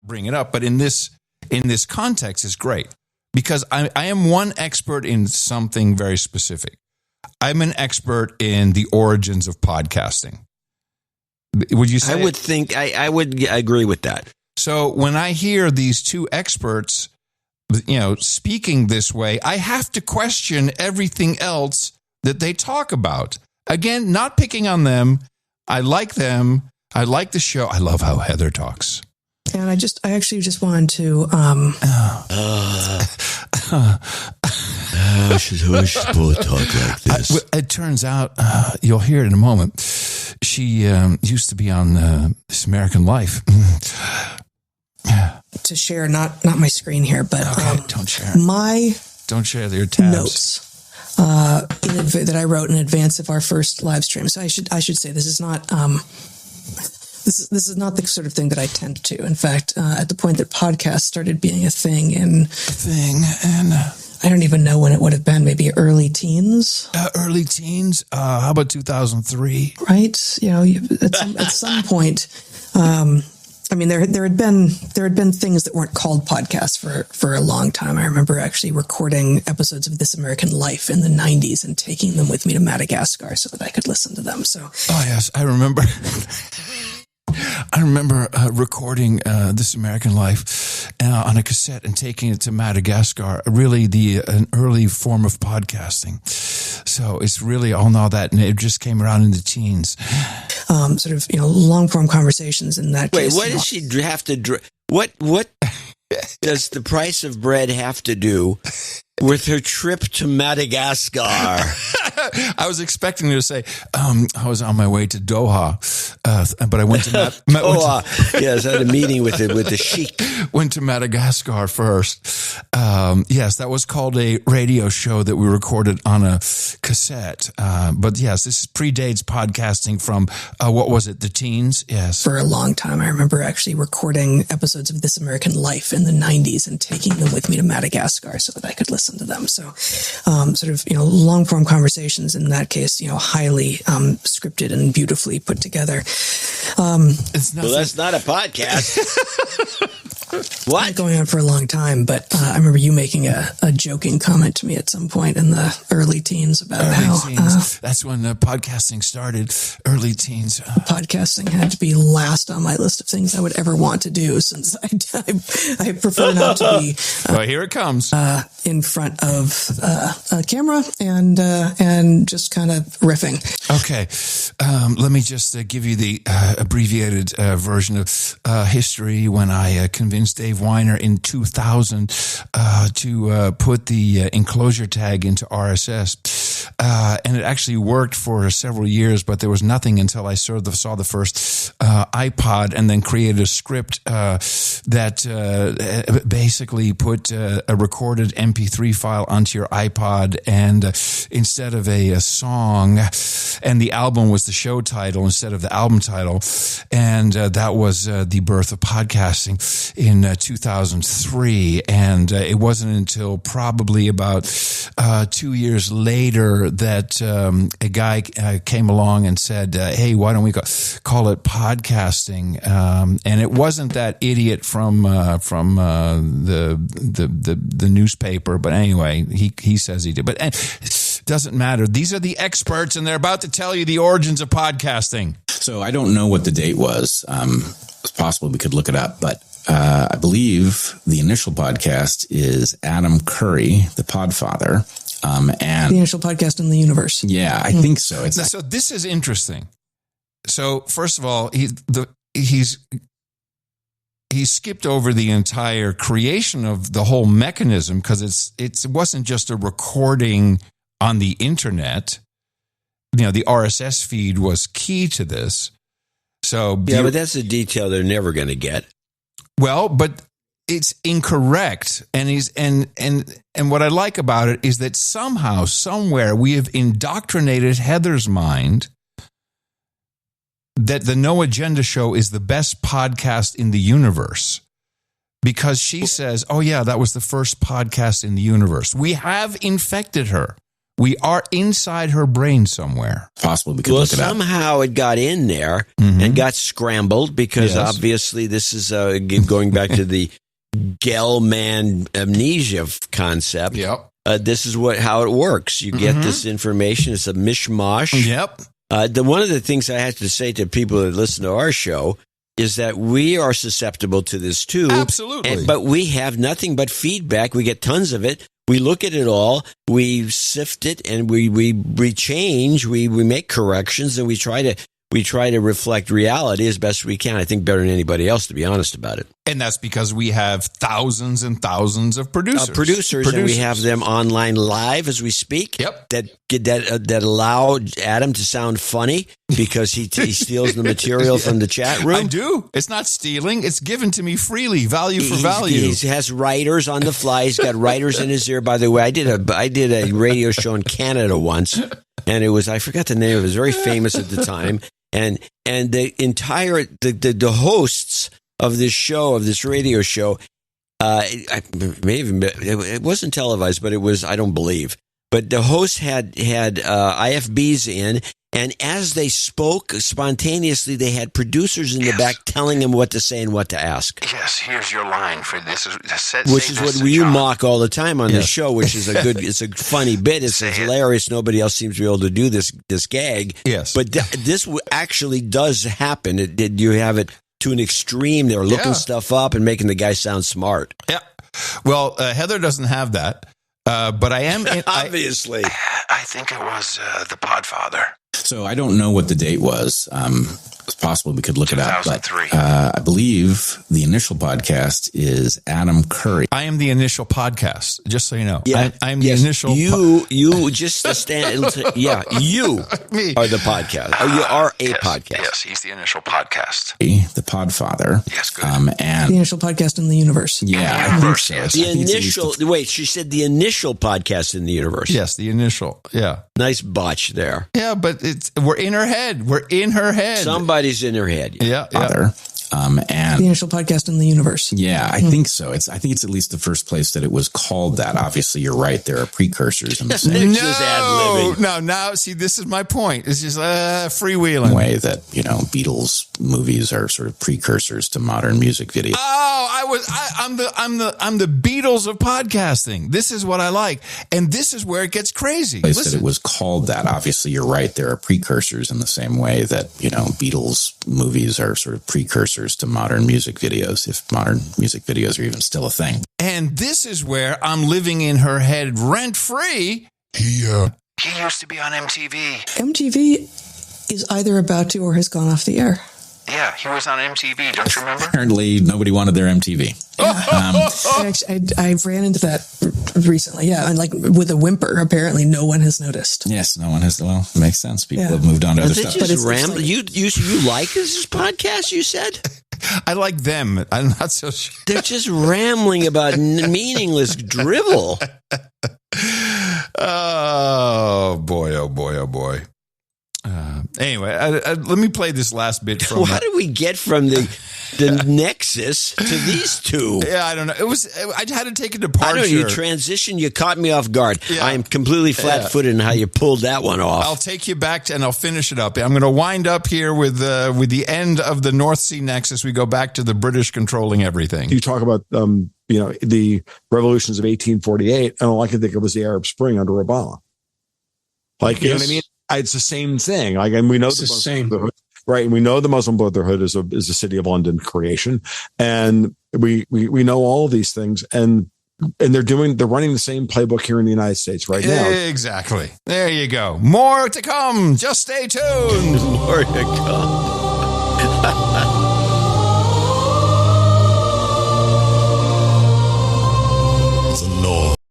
bring it up, but in this context, it's great because I am one expert in something very specific. I'm an expert in the origins of podcasting. Would you say? I would think I would agree with that. So when I hear these two experts, speaking this way, I have to question everything else that they talk about. Again, not picking on them. I like them. I like the show. I love how Heather talks. And I actually just wanted to. She's supposed to talk like this. It turns out, you'll hear it in a moment. She used to be on This American Life. To share, not my screen here, but don't share. Don't share your tabs. Notes that I wrote in advance of our first live stream. So I should say this is not. This is not the sort of thing that I tend to. In fact, at the point that podcasts started being a thing, and I don't even know when it would have been. Maybe early teens. Early teens. How about 2003? Right. At some point. I mean, there had been things that weren't called podcasts for a long time. I remember actually recording episodes of This American Life in the 90s and taking them with me to Madagascar so that I could listen to them. So, oh yes, I remember. I remember recording This American Life on a cassette and taking it to Madagascar. Really, an early form of podcasting. So it's really all now that, and it just came around in the teens. Long form conversations in that case. Wait, what does she have to? What does the price of bread have to do with her trip to Madagascar? I was expecting her to say, I was on my way to Doha, but I went to Doha. Yes, I had a meeting with the sheik. Went to Madagascar first. Yes, that was called a radio show that we recorded on a cassette. But yes, this predates podcasting from, what was it, the teens? Yes. For a long time. I remember actually recording episodes of This American Life in the 90s and taking them with me to Madagascar so that I could listen to them. So, long form conversations in that case, highly scripted and beautifully put together. That's not a podcast. What? Been going on for a long time, but I remember you making a joking comment to me at some point in the early teens about that's when podcasting started. Early teens. Podcasting had to be last on my list of things I would ever want to do, since I prefer not to be. Well, here it comes. In front of a camera and just kind of riffing. Okay, let me just give you the abbreviated version of history. When I convinced Dave Weiner in 2000 to put the enclosure tag into RSS, and it actually worked for several years, but there was nothing until I saw the first iPod, and then created a script that basically put a recorded MP3 file onto your iPod, and instead of a song, and the album was the show title instead of the album title, and that was the birth of podcasting in 2003, and it wasn't until probably about 2 years later that a guy came along and said, "Hey, why don't we call it podcasting?" And it wasn't that idiot from the newspaper, but anyway, he says he did. But it doesn't matter. These are the experts, and they're about to tell you the origins of podcasting. So I don't know what the date was. It's possible we could look it up, but I believe the initial podcast is Adam Curry, the Podfather, and the initial podcast in the universe. Yeah, I think so. So this is interesting. So first of all, he skipped over the entire creation of the whole mechanism, because it wasn't just a recording on the internet. The RSS feed was key to this. So but that's a detail they're never going to get. Well, but it's incorrect, and what I like about it is that somehow, somewhere, we have indoctrinated Heather's mind that the No Agenda Show is the best podcast in the universe, because she says, "Oh yeah, that was the first podcast in the universe." We have infected her We are inside her brain somewhere. Possibly we could look it up. Somehow it got in there and got scrambled because obviously this is going back to the Gell-Mann amnesia concept. Yep. This is how it works. You get this information. It's a mishmash. Yep. One of the things I have to say to people that listen to our show is that we are susceptible to this too. Absolutely. But we have nothing but feedback. We get tons of it. We look at it all. We sift it, and we change. We make corrections, and we try to reflect reality as best we can. I think better than anybody else, to be honest about it. And that's because we have thousands and thousands of producers. And we have them online live as we speak. Yep. That allow Adam to sound funny because he steals the material from the chat room. I do. It's not stealing. It's given to me freely, value for value. He has writers on the fly. He's got writers in his ear. By the way, I did a radio show in Canada once, and it was, I forgot the name. It was very famous at the time. And the entire the hosts of this show, of this radio show, it wasn't televised, but it was, I don't believe. But the hosts had IFBs in, and as they spoke spontaneously, they had producers in the back telling them what to say and what to ask. Yes, here's your line for this. Which is what you mock all the time on the show, which is it's a funny bit. It's hilarious. Nobody else seems to be able to do this gag. Yes. But this actually does happen. You have it to an extreme. They're looking stuff up and making the guy sound smart. Yeah. Well, Heather doesn't have that. But I am obviously. I think it was the Podfather. So I don't know what the date was. It's possible we could look it up. But I believe the initial podcast is Adam Curry. I am the initial podcast, just so you know. Yeah. I'm the initial. You just stand. Yeah, you are the podcast. You are a podcast. Yes, he's the initial podcast. The Podfather. Yes, good. The initial podcast in the universe. Yeah, I think so. The initial. Wait, she said the initial podcast in the universe. Yes, the initial. Yeah. Nice botch there. Yeah, but we're in her head. We're in her head. Somebody's in her head. Yeah. And the initial podcast in the universe. Yeah, I think so. I think it's at least the first place that it was called that. Obviously, you're right. There are precursors in the same now, see, this is my point. It's just freewheeling way that Beatles movies are sort of precursors to modern music videos. I'm the Beatles of podcasting. This is what I like, and this is where it gets crazy. That it was called that. Obviously, you're right. There are precursors in the same way that Beatles movies are sort of precursors to modern music videos, if modern music videos are even still a thing. And this is where I'm living in her head rent free. He used to be on MTV. MTV is either about to or has gone off the air. Yeah, he was on MTV. Don't you remember? Apparently, nobody wanted their MTV. I ran into that recently. Yeah, and like with a whimper. Apparently, no one has noticed. Yes, no one has. Well, it makes sense. People have moved on to other stuff. But you like this podcast? You said. I like them. I'm not so sure. They're just rambling about meaningless drivel. Oh boy! Oh boy! Oh boy! Anyway, let me play this last bit from. How did we get from the nexus to these two? Yeah, I don't know. I had to take a departure. I know you transitioned. You caught me off guard. Yeah. I am completely flat-footed in how you pulled that one off. I'll take you back and I'll finish it up. I'm going to wind up here with the end of the North Sea nexus. We go back to the British controlling everything. You talk about the revolutions of 1848, and all I can think of was the Arab Spring under Obama. Like, you know what I mean? It's the same thing. Like, and we know the same, right? And we know the Muslim Brotherhood is a City of London creation, and we know all of these things, and they're running the same playbook here in the United States right now. Exactly. There you go. More to come. Just stay tuned. More to come.